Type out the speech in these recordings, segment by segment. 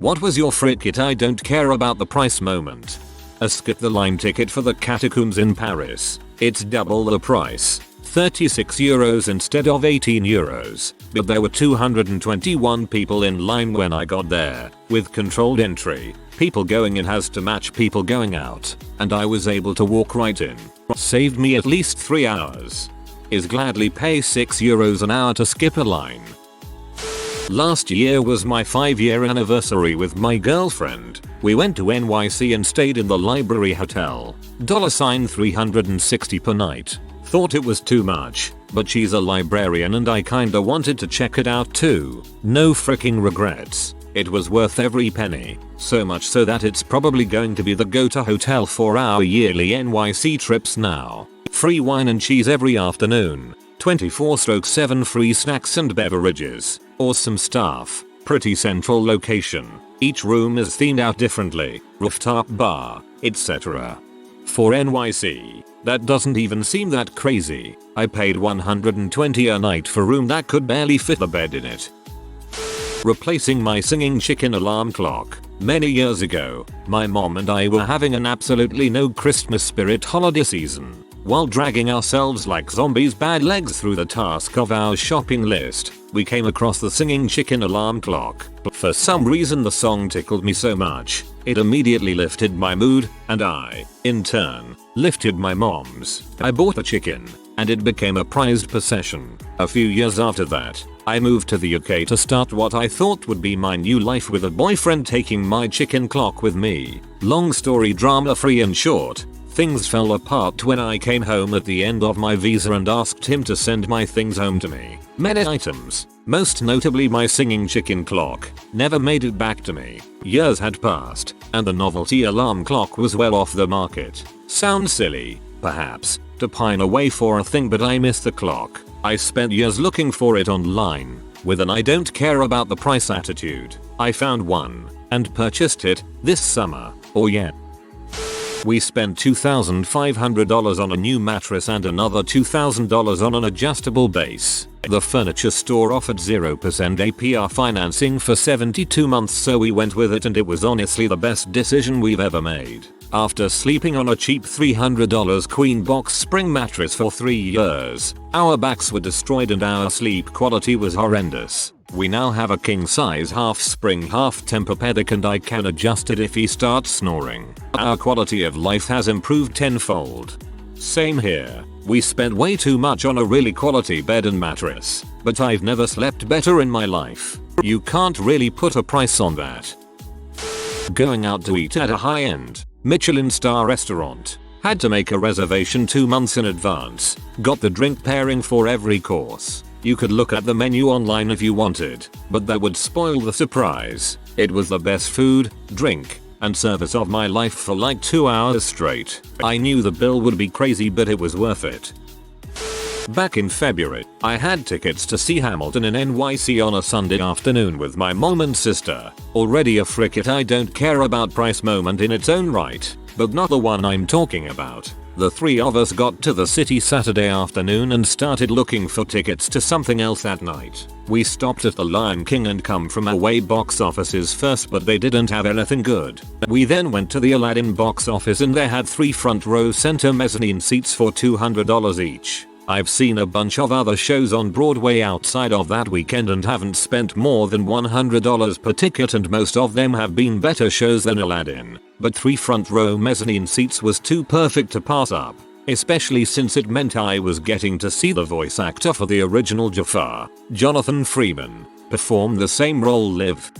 What was your frick it I don't care about the price moment? A skip the line ticket for the Catacombs in Paris. It's double the price. 36 euros instead of 18 euros, but there were 221 people in line when I got there, with controlled entry. People going in has to match people going out, and I was able to walk right in. Saved me at least 3 hours. Is gladly pay 6 euros an hour to skip a line. Last year was my 5-year anniversary with my girlfriend. We went to NYC and stayed in the Library Hotel. $360 per night. Thought it was too much, but she's a librarian and I kinda wanted to check it out too. No freaking regrets. It was worth every penny. So much so that it's probably going to be the go-to hotel for our yearly NYC trips now. Free wine and cheese every afternoon. 24/7 free snacks and beverages. Awesome staff. Pretty central location. Each room is themed out differently. Rooftop bar, etc. For NYC, that doesn't even seem that crazy. I paid $120 a night for a room that could barely fit the bed in it. Replacing my singing chicken alarm clock. Many years ago, my mom and I were having an absolutely no Christmas spirit holiday season. While dragging ourselves like zombies bad legs through the task of our shopping list, we came across the singing chicken alarm clock. For some reason the song tickled me so much, it immediately lifted my mood, and I, in turn, lifted my mom's. I bought a chicken, and it became a prized possession. A few years after that, I moved to the UK to start what I thought would be my new life with a boyfriend taking my chicken clock with me. Long story drama free and short. Things fell apart when I came home at the end of my visa and asked him to send my things home to me. Many items, most notably my singing chicken clock, never made it back to me. Years had passed, and the novelty alarm clock was well off the market. Sounds silly, perhaps, to pine away for a thing, but I miss the clock. I spent years looking for it online, with an I don't care about the price attitude. I found one, and purchased it, this summer, or yet. We spent $2,500 on a new mattress and another $2,000 on an adjustable base. The furniture store offered 0% APR financing for 72 months, so we went with it, and it was honestly the best decision we've ever made. After sleeping on a cheap $300 queen box spring mattress for 3 years, our backs were destroyed and our sleep quality was horrendous. We now have a king size half spring half Tempur-Pedic, and I can adjust it if he starts snoring. Our quality of life has improved tenfold. Same here. We spent way too much on a really quality bed and mattress, but I've never slept better in my life. You can't really put a price on that. Going out to eat at a high-end Michelin star restaurant. Had to make a reservation 2 months in advance. Got the drink pairing for every course. You could look at the menu online if you wanted, but that would spoil the surprise. It was the best food, drink, and service of my life for like 2 hours straight. I knew the bill would be crazy, but it was worth it. Back in February, I had tickets to see Hamilton in NYC on a Sunday afternoon with my mom and sister. Already a frick it I don't care about price moment in its own right, but not the one I'm talking about. The three of us got to the city Saturday afternoon and started looking for tickets to something else that night. We stopped at the Lion King and Come From Away box offices first, but they didn't have anything good. We then went to the Aladdin box office and they had 3 front row center mezzanine seats for $200 each. I've seen a bunch of other shows on Broadway outside of that weekend and haven't spent more than $100 per ticket, and most of them have been better shows than Aladdin. But 3 front row mezzanine seats was too perfect to pass up, especially since it meant I was getting to see the voice actor for the original Jafar, Jonathan Freeman, perform the same role live.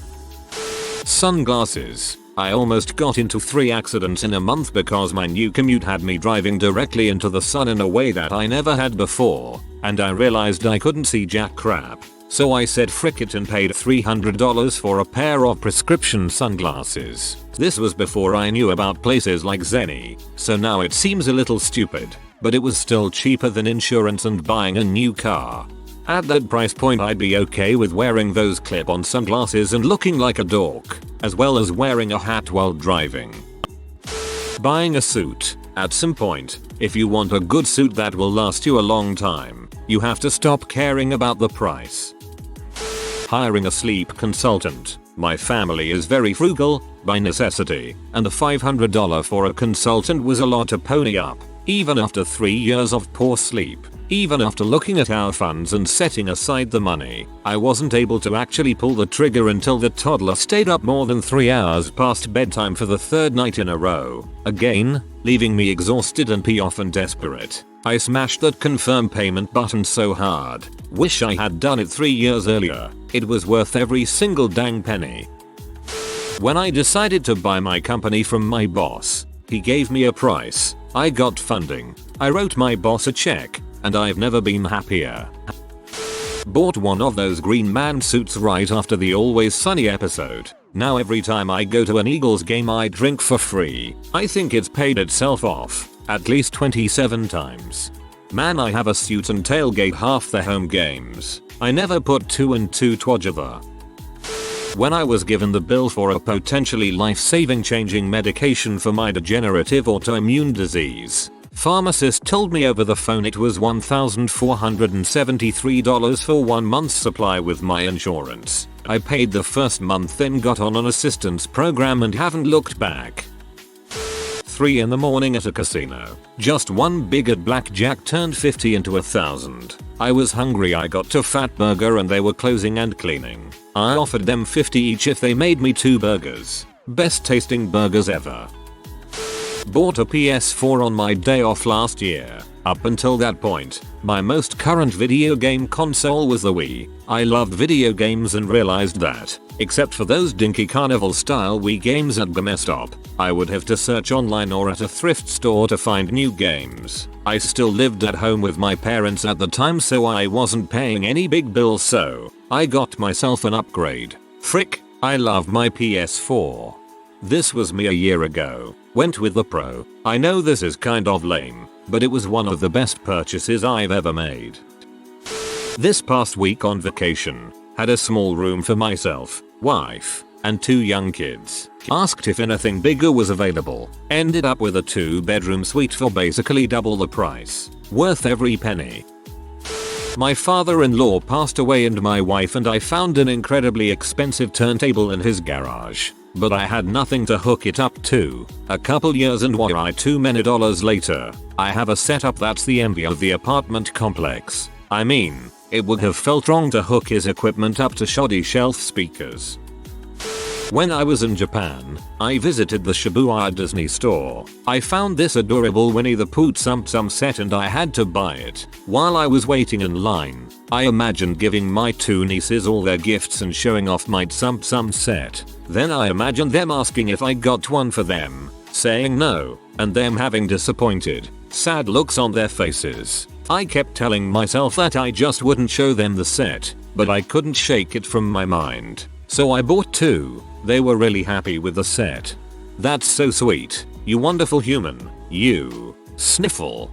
Sunglasses. I almost got into 3 accidents in a month because my new commute had me driving directly into the sun in a way that I never had before, and I realized I couldn't see jack crap. So I said frick it and paid $300 for a pair of prescription sunglasses. This was before I knew about places like Zenni, so now it seems a little stupid, but it was still cheaper than insurance and buying a new car. At that price point I'd be okay with wearing those clip-on sunglasses and looking like a dork, as well as wearing a hat while driving. Buying a suit. At some point, if you want a good suit that will last you a long time, you have to stop caring about the price. Hiring a sleep consultant. My family is very frugal, by necessity, and the $500 for a consultant was a lot to pony up, even after 3 years of poor sleep. Even after looking at our funds and setting aside the money, I wasn't able to actually pull the trigger until the toddler stayed up more than 3 hours past bedtime for the third night in a row, again, leaving me exhausted and off and desperate. I smashed that confirm payment button so hard. Wish I had done it 3 years earlier. It was worth every single dang penny. When I decided to buy my company from my boss, he gave me a price. I got funding. I wrote my boss a check, and I've never been happier. Bought one of those Green Man suits right after the Always Sunny episode. Now every time I go to an Eagles game I drink for free. I think it's paid itself off at least 27 times. Man, I have a suit and tailgate half the home games. I never put 2 and 2 together. When I was given the bill for a potentially life-saving changing medication for my degenerative autoimmune disease, pharmacist told me over the phone it was $1,473 for 1 month's supply with my insurance. I paid the first month, then got on an assistance program and haven't looked back. 3 in the morning at a casino. Just one bigot blackjack turned 50 into 1,000. I was hungry. I got to Fat Burger and they were closing and cleaning. I offered them 50 each if they made me 2 burgers. Best tasting burgers ever. Bought a PS4 on my day off last year. Up until that point, my most current video game console was the Wii. I loved video games and realized that, except for those dinky carnival style Wii games at GameStop, I would have to search online or at a thrift store to find new games. I still lived at home with my parents at the time, so I wasn't paying any big bills, so I got myself an upgrade. Frick, I love my PS4. This was me a year ago. Went with the Pro. I know this is kind of lame, but it was one of the best purchases I've ever made. This past week on vacation, had a small room for myself, wife, and 2 young kids. Asked if anything bigger was available. Ended up with a 2-bedroom suite for basically double the price. Worth every penny. My father-in-law passed away and my wife and I found an incredibly expensive turntable in his garage. But I had nothing to hook it up to. A couple years and too many dollars later, I have a setup that's the envy of the apartment complex. I mean, it would have felt wrong to hook his equipment up to shoddy shelf speakers. When I was in Japan, I visited the Shibuya Disney store. I found this adorable Winnie the Pooh Tsum Tsum set and I had to buy it. While I was waiting in line, I imagined giving my 2 nieces all their gifts and showing off my Tsum Tsum set. Then I imagined them asking if I got one for them, saying no, and them having disappointed, sad looks on their faces. I kept telling myself that I just wouldn't show them the set, but I couldn't shake it from my mind. So I bought 2. They were really happy with the set. That's so sweet. You wonderful human. You. Sniffle.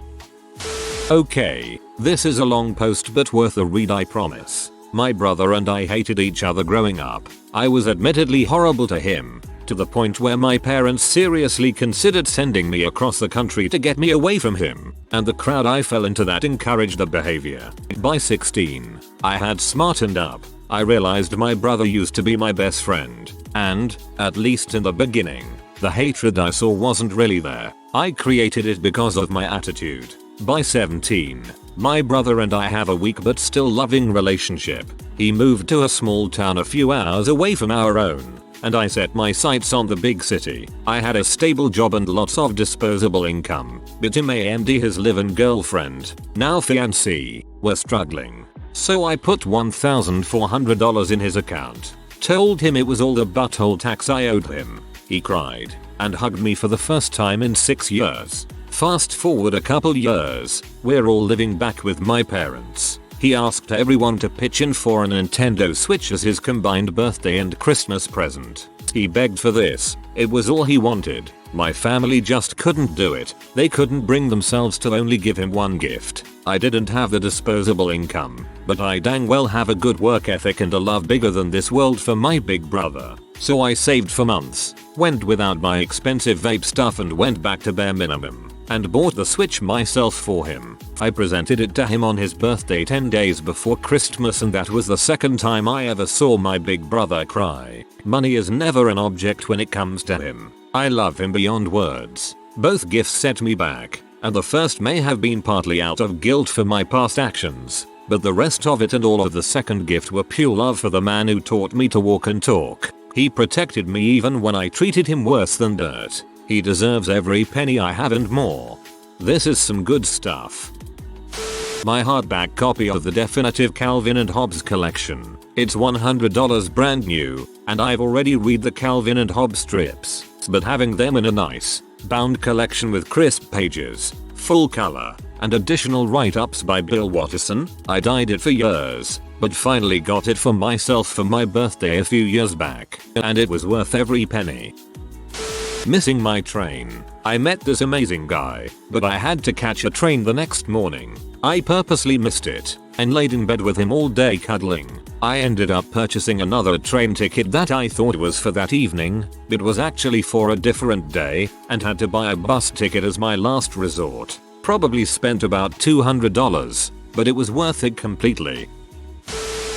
Okay, this is a long post but worth a read, I promise. My brother and I hated each other growing up. I was admittedly horrible to him, to the point where my parents seriously considered sending me across the country to get me away from him, and the crowd I fell into that encouraged the behavior. By 16, I had smartened up. I realized my brother used to be my best friend, and, at least in the beginning, the hatred I saw wasn't really there. I created it because of my attitude. By 17, my brother and I have a weak but still loving relationship. He moved to a small town a few hours away from our own, and I set my sights on the big city. I had a stable job and lots of disposable income, but him and his live-in girlfriend, now fiancée, were struggling. So I put $1,400 in his account. Told him it was all the butthole tax I owed him. He cried and hugged me for the first time in 6 years. Fast forward a couple years, we're all living back with my parents. He asked everyone to pitch in for a Nintendo Switch as his combined birthday and Christmas present. He begged for this. It was all he wanted. My family just couldn't do it. They couldn't bring themselves to only give him one gift. I didn't have the disposable income, but I dang well have a good work ethic and a love bigger than this world for my big brother. So I saved for months, went without my expensive vape stuff and went back to bare minimum, and bought the Switch myself for him. I presented it to him on his birthday 10 days before Christmas, and that was the second time I ever saw my big brother cry. Money is never an object when it comes to him. I love him beyond words. Both gifts set me back, and the first may have been partly out of guilt for my past actions, but the rest of it and all of the second gift were pure love for the man who taught me to walk and talk. He protected me even when I treated him worse than dirt. He deserves every penny I have and more. This is some good stuff. My hardback copy of the definitive Calvin and Hobbes collection. It's $100 brand new, and I've already read the Calvin and Hobbes strips, but having them in a nice, bound collection with crisp pages, full color, and additional write-ups by Bill Watterson, I dyed it for years, but finally got it for myself for my birthday a few years back, and it was worth every penny. Missing my train. I met this amazing guy, but I had to catch a train the next morning. I purposely missed it, and laid in bed with him all day cuddling. I ended up purchasing another train ticket that I thought was for that evening, but was actually for a different day, and had to buy a bus ticket as my last resort. Probably spent about $200, but it was worth it completely.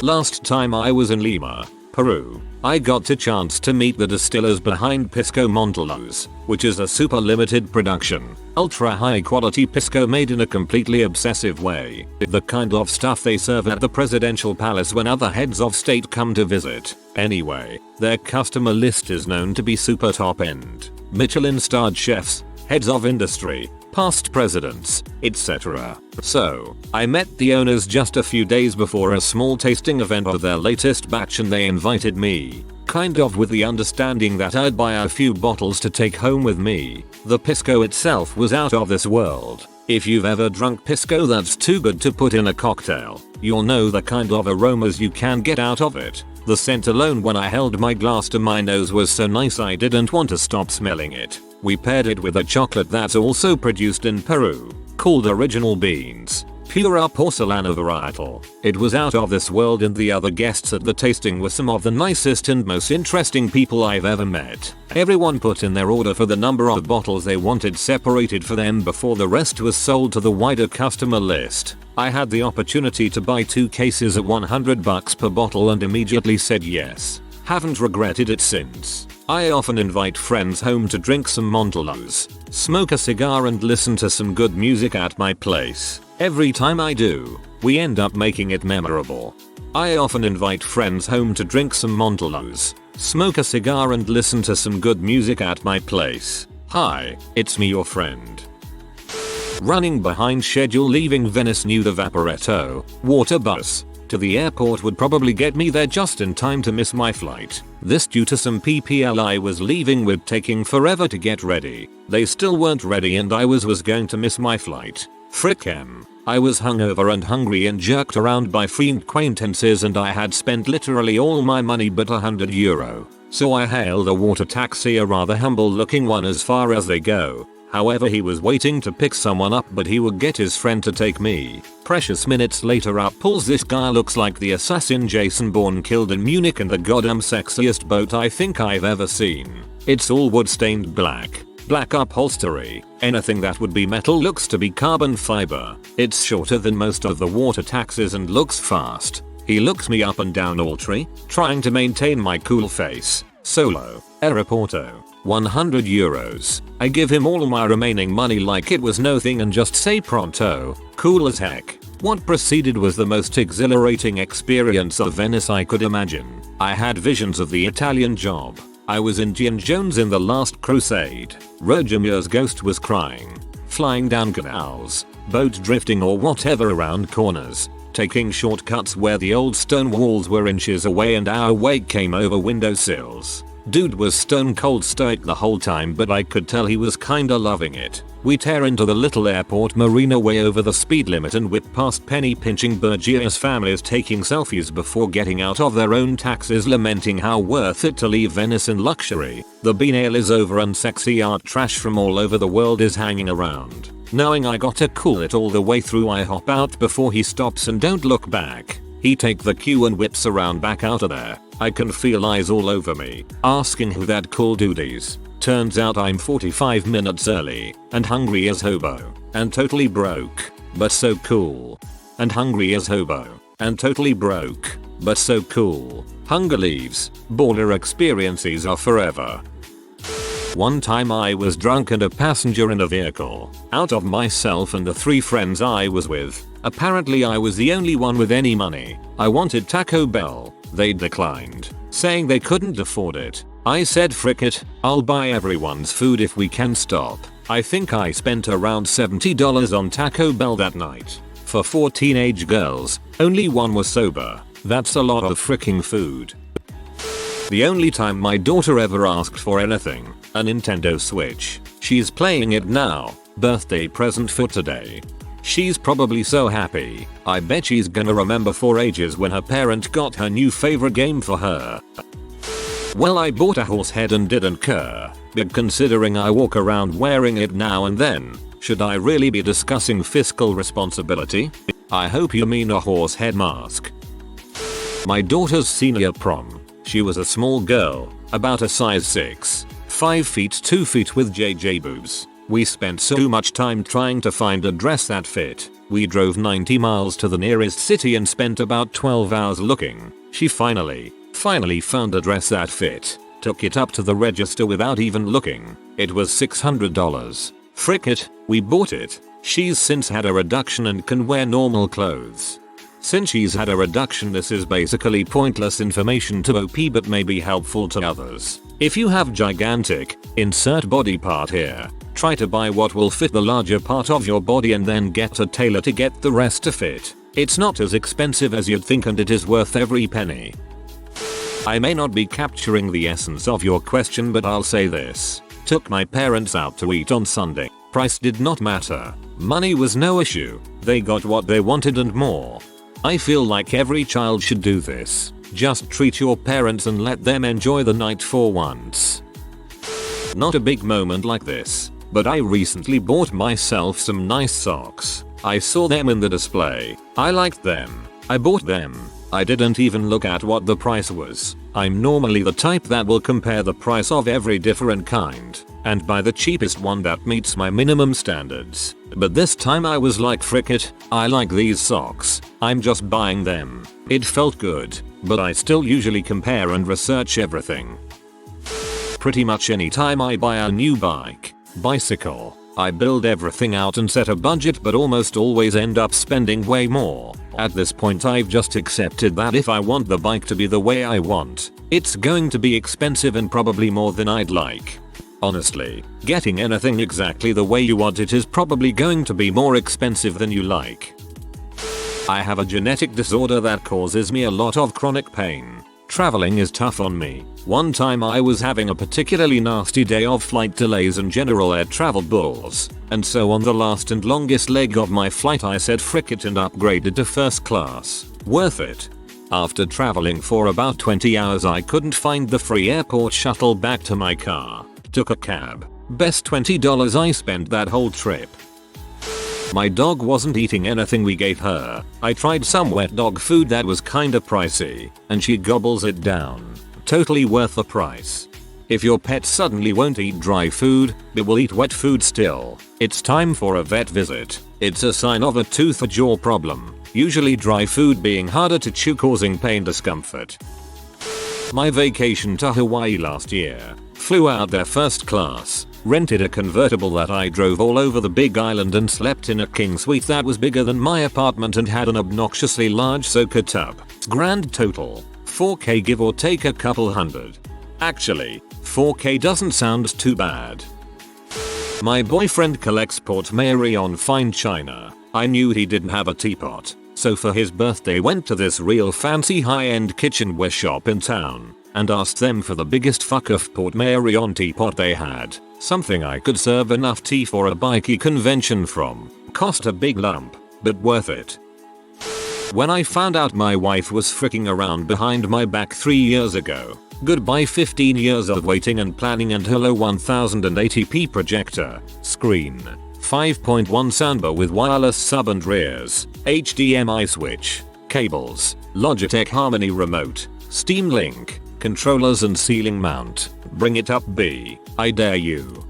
Last time I was in Lima, Peru, I got a chance to meet the distillers behind Pisco Mondeluz, which is a super limited production, ultra high quality pisco made in a completely obsessive way. The kind of stuff they serve at the presidential palace when other heads of state come to visit. Anyway, their customer list is known to be super top end. Michelin-starred chefs, heads of industry, past presidents, etc. So, I met the owners just a few days before a small tasting event of their latest batch, and they invited me, kind of with the understanding that I'd buy a few bottles to take home with me. The pisco itself was out of this world. If you've ever drunk pisco that's too good to put in a cocktail, you'll know the kind of aromas you can get out of it. The scent alone when I held my glass to my nose was so nice I didn't want to stop smelling it. We paired it with a chocolate that's also produced in Peru, called Original Beans, pura porcelana varietal. It was out of this world, and the other guests at the tasting were some of the nicest and most interesting people I've ever met. Everyone put in their order for the number of bottles they wanted separated for them before the rest was sold to the wider customer list. I had the opportunity to buy 2 cases at $100 per bottle and immediately said yes. Haven't regretted it since. I often invite friends home to drink some Mondeluz, smoke a cigar and listen to some good music at my place. Every time I do, we end up making it memorable. I often invite friends home to drink some Mondeluz, smoke a cigar and listen to some good music at my place. Hi, it's me, your friend. Running behind schedule leaving Venice new the Vaporetto water bus to the airport would probably get me there just in time to miss my flight. This due to some PPL I was leaving with taking forever to get ready. They still weren't ready and I was going to miss my flight. Frick em. I was hungover and hungry and jerked around by fiend acquaintances, and I had spent literally all my money but €100. So I hailed a water taxi, a rather humble looking one as far as they go. However, he was waiting to pick someone up, but he would get his friend to take me. Precious minutes later up pulls this guy, looks like the assassin Jason Bourne killed in Munich, and the goddamn sexiest boat I think I've ever seen. It's all wood stained black. Black upholstery. Anything that would be metal looks to be carbon fiber. It's shorter than most of the water taxis and looks fast. He looks me up and down all tree, trying to maintain my cool face. Solo. Aeroporto. €100. I give him all my remaining money like it was nothing and just say pronto. Cool as heck. What proceeded was the most exhilarating experience of Venice I could imagine. I had visions of the Italian Job. I was Indiana Jones in The Last Crusade. Roger Moore's ghost was crying. Flying down canals, boat drifting or whatever around corners, taking shortcuts where the old stone walls were inches away and our wake came over windowsills. Dude was stone cold stoic the whole time, but I could tell he was kinda loving it. We tear into the little airport marina way over the speed limit and whip past penny pinching burgess families taking selfies before getting out of their own taxis, lamenting how worth it to leave Venice in luxury. The Biennale is over and sexy art trash from all over the world is hanging around. Knowing I gotta cool it all the way through, I hop out before he stops and don't look back. He take the queue and whips around back out of there. I can feel eyes all over me, asking who that cool dude is. Turns out I'm 45 minutes early, and hungry as hobo, and totally broke, but so cool. And hungry as hobo, and totally broke, but so cool. Hunger leaves, baller experiences are forever. One time I was drunk and a passenger in a vehicle. Out of myself and the 3 friends I was with. Apparently I was the only one with any money. I wanted Taco Bell. They declined, saying they couldn't afford it. I said frick it, I'll buy everyone's food if we can stop. I think I spent around $70 on Taco Bell that night. For 4 teenage girls, only one was sober. That's a lot of freaking food. The only time my daughter ever asked for anything, a Nintendo Switch. She's playing it now. Birthday present for today. She's probably so happy. I bet she's gonna remember for ages when her parent got her new favorite game for her. Well, I bought a horse head and didn't care, but considering I walk around wearing it now and then, should I really be discussing fiscal responsibility? I hope you mean a horse head mask. My daughter's senior prom. She was a small girl, about a size 6, 5 feet 2 feet with JJ boobs. We spent so much time trying to find a dress that fit. We drove 90 miles to the nearest city and spent about 12 hours looking. She finally found a dress that fit. Took it up to the register without even looking. It was $600. Frick it, we bought it. She's since had a reduction and can wear normal clothes. Since she's had a reduction, this is basically pointless information to OP but may be helpful to others. If you have gigantic, insert body part here, try to buy what will fit the larger part of your body and then get a tailor to get the rest to fit. It's not as expensive as you'd think and it is worth every penny. I may not be capturing the essence of your question, but I'll say this. Took my parents out to eat on Sunday. Price did not matter. Money was no issue. They got what they wanted and more. I feel like every child should do this. Just treat your parents and let them enjoy the night for once. Not a big moment like this, but I recently bought myself some nice socks. I saw them in the display. I liked them. I bought them. I didn't even look at what the price was. I'm normally the type that will compare the price of every different kind and buy the cheapest one that meets my minimum standards. But this time I was like frick it, I like these socks. I'm just buying them. It felt good, but I still usually compare and research everything. Pretty much any time I buy a new bicycle, I build everything out and set a budget but almost always end up spending way more. At this point I've just accepted that if I want the bike to be the way I want, it's going to be expensive and probably more than I'd like. Honestly, getting anything exactly the way you want it is probably going to be more expensive than you like. I have a genetic disorder that causes me a lot of chronic pain. Traveling is tough on me. One time I was having a particularly nasty day of flight delays and general air travel bulls, and so on the last and longest leg of my flight I said frick it and upgraded to first class. Worth it. After traveling for about 20 hours I couldn't find the free airport shuttle back to my car. Took a cab. Best $20 I spent that whole trip. My dog wasn't eating anything we gave her. I tried some wet dog food that was kinda pricey, and she gobbles it down. Totally worth the price. If your pet suddenly won't eat dry food, but will eat wet food still, it's time for a vet visit. It's a sign of a tooth or jaw problem, usually dry food being harder to chew causing pain discomfort. My vacation to Hawaii last year. Flew out there first class, rented a convertible that I drove all over the big island and slept in a king suite that was bigger than my apartment and had an obnoxiously large soaker tub. Grand total, $4K give or take a couple hundred. Actually, $4K doesn't sound too bad. My boyfriend collects Portmeirion fine china. I knew he didn't have a teapot, so for his birthday went to this real fancy high-end kitchenware shop in town and asked them for the biggest fuck of Portmeirion teapot they had. Something I could serve enough tea for a bikey convention from. Cost a big lump, but worth it. When I found out my wife was fricking around behind my back 3 years ago, goodbye 15 years of waiting and planning and hello 1080p projector, screen, 5.1 soundbar with wireless sub and rears, HDMI switch, cables, Logitech Harmony remote, Steam Link, controllers and ceiling mount. Bring it up B, I dare you.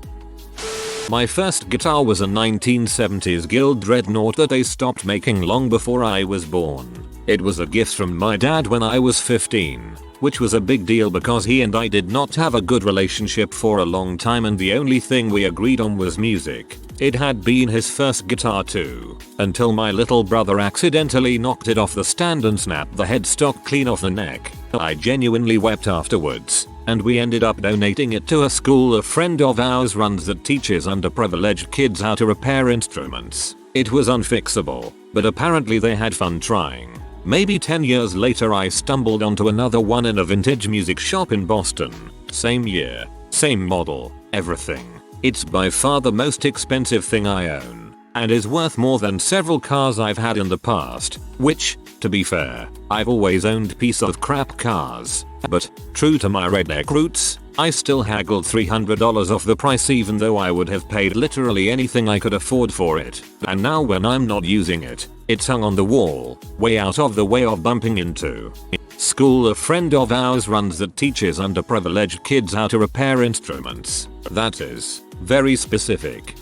My first guitar was a 1970s Guild Dreadnought that they stopped making long before I was born. It was a gift from my dad when I was 15, which was a big deal because he and I did not have a good relationship for a long time and the only thing we agreed on was music. It had been his first guitar too, until my little brother accidentally knocked it off the stand and snapped the headstock clean off the neck. I genuinely wept afterwards, and we ended up donating it to a school a friend of ours runs that teaches underprivileged kids how to repair instruments. It was unfixable, but apparently they had fun trying. Maybe 10 years later I stumbled onto another one in a vintage music shop in Boston. Same year, same model, everything. It's by far the most expensive thing I own, and is worth more than several cars I've had in the past, which, to be fair, I've always owned piece of crap cars. But, true to my redneck roots, I still haggled $300 off the price even though I would have paid literally anything I could afford for it. And now when I'm not using it, it's hung on the wall, way out of the way of bumping into. School a friend of ours runs that teaches underprivileged kids how to repair instruments. That is very specific.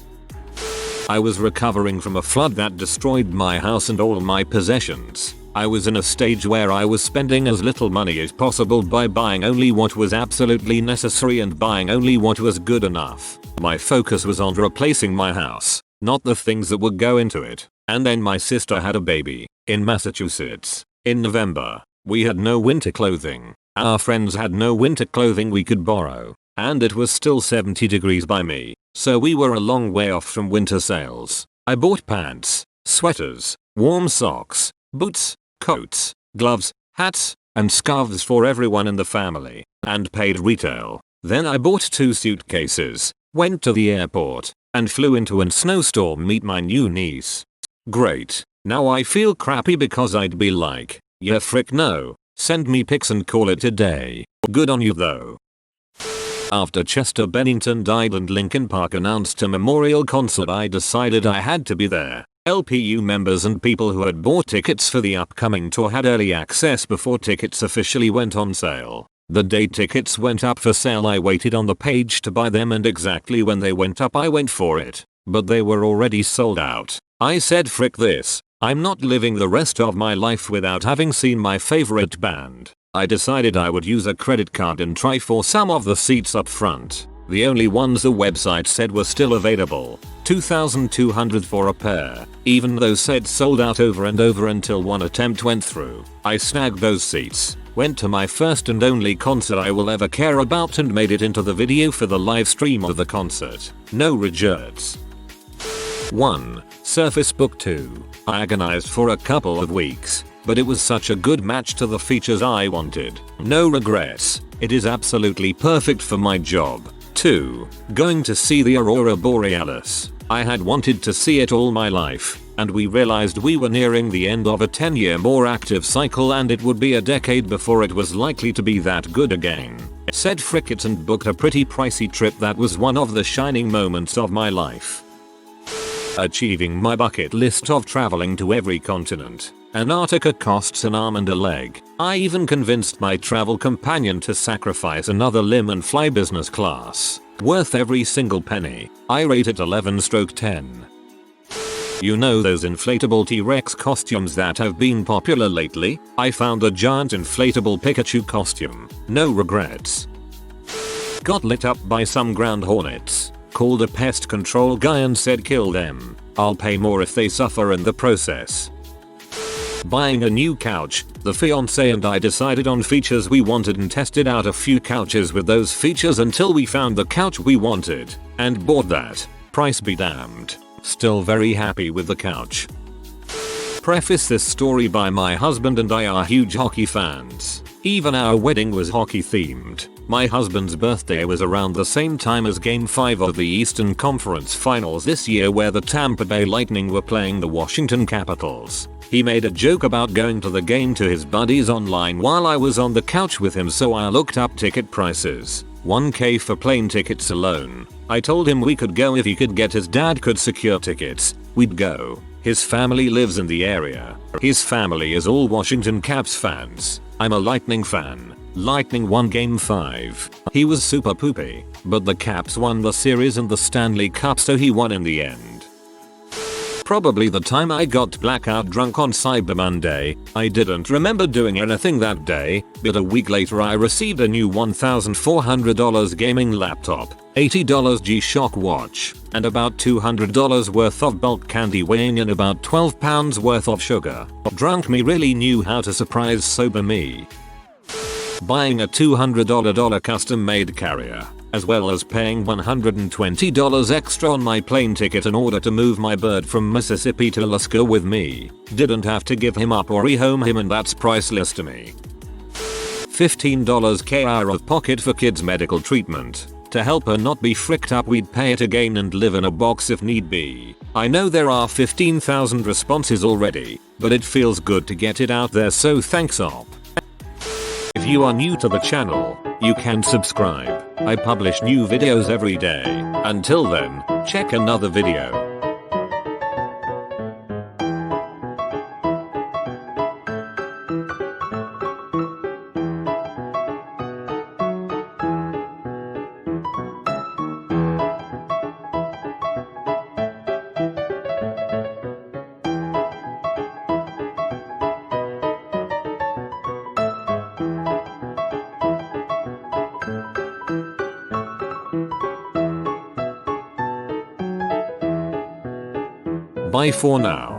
I was recovering from a flood that destroyed my house and all my possessions. I was in a stage where I was spending as little money as possible by buying only what was absolutely necessary and buying only what was good enough. My focus was on replacing my house, not the things that would go into it. And then my sister had a baby, in Massachusetts, in November. We had no winter clothing. Our friends had no winter clothing we could borrow. And it was still 70 degrees by me, so we were a long way off from winter sales. I bought pants, sweaters, warm socks, boots, coats, gloves, hats, and scarves for everyone in the family, and paid retail. Then I bought 2 suitcases, went to the airport, and flew into a snowstorm meet my new niece. Great. Now I feel crappy because I'd be like, yeah frick no, send me pics and call it a day. Good on you though. After Chester Bennington died and Linkin Park announced a memorial concert, I decided I had to be there. LPU members and people who had bought tickets for the upcoming tour had early access before tickets officially went on sale. The day tickets went up for sale I waited on the page to buy them and exactly when they went up I went for it. But they were already sold out. I said frick this, I'm not living the rest of my life without having seen my favorite band. I decided I would use a credit card and try for some of the seats up front. The only ones the website said were still available, $2,200 for a pair, even though said sold out over and over until one attempt went through. I snagged those seats, went to my first and only concert I will ever care about and made it into the video for the live stream of the concert. No regrets. 1. Surface Book 2. I agonized for a couple of weeks, but it was such a good match to the features I wanted. No regrets. It is absolutely perfect for my job. 2. Going to see the Aurora Borealis. I had wanted to see it all my life, and we realized we were nearing the end of a 10-year more active cycle and it would be a decade before it was likely to be that good again. Said frick it and booked a pretty pricey trip that was one of the shining moments of my life. Achieving my bucket list of traveling to every continent. Antarctica costs an arm and a leg. I even convinced my travel companion to sacrifice another limb and fly business class. Worth every single penny. I rate it 11/10. You know those inflatable T-Rex costumes that have been popular lately? I found a giant inflatable Pikachu costume. No regrets. Got lit up by some ground hornets. Called a pest control guy and said kill them. I'll pay more if they suffer in the process. Buying a new couch, the fiance and I decided on features we wanted and tested out a few couches with those features until we found the couch we wanted, and bought that. Price be damned. Still very happy with the couch. Preface this story by my husband and I are huge hockey fans. Even our wedding was hockey themed. My husband's birthday was around the same time as Game 5 of the Eastern Conference Finals this year where the Tampa Bay Lightning were playing the Washington Capitals. He made a joke about going to the game to his buddies online while I was on the couch with him, so I looked up ticket prices. $1,000 for plane tickets alone. I told him we could go if he could get his dad could secure tickets. We'd go. His family lives in the area. His family is all Washington Caps fans. I'm a Lightning fan. Lightning won game 5. He was super poopy, but the Caps won the series and the Stanley Cup, so he won in the end. Probably the time I got blackout drunk on Cyber Monday. I didn't remember doing anything that day, but a week later I received a new $1,400 gaming laptop, $80 G-Shock watch, and about $200 worth of bulk candy weighing in about 12 pounds worth of sugar. Drunk me really knew how to surprise sober me. Buying a $200 custom made carrier, as well as paying $120 extra on my plane ticket in order to move my bird from Mississippi to Alaska with me. Didn't have to give him up or rehome him, and that's priceless to me. $15 KR of pocket for kids' medical treatment. To help her not be fricked up, we'd pay it again and live in a box if need be. I know there are 15,000 responses already, but it feels good to get it out there, so thanks op. If you are new to the channel, you can subscribe. I publish new videos every day. Until then, check another video. Bye for now.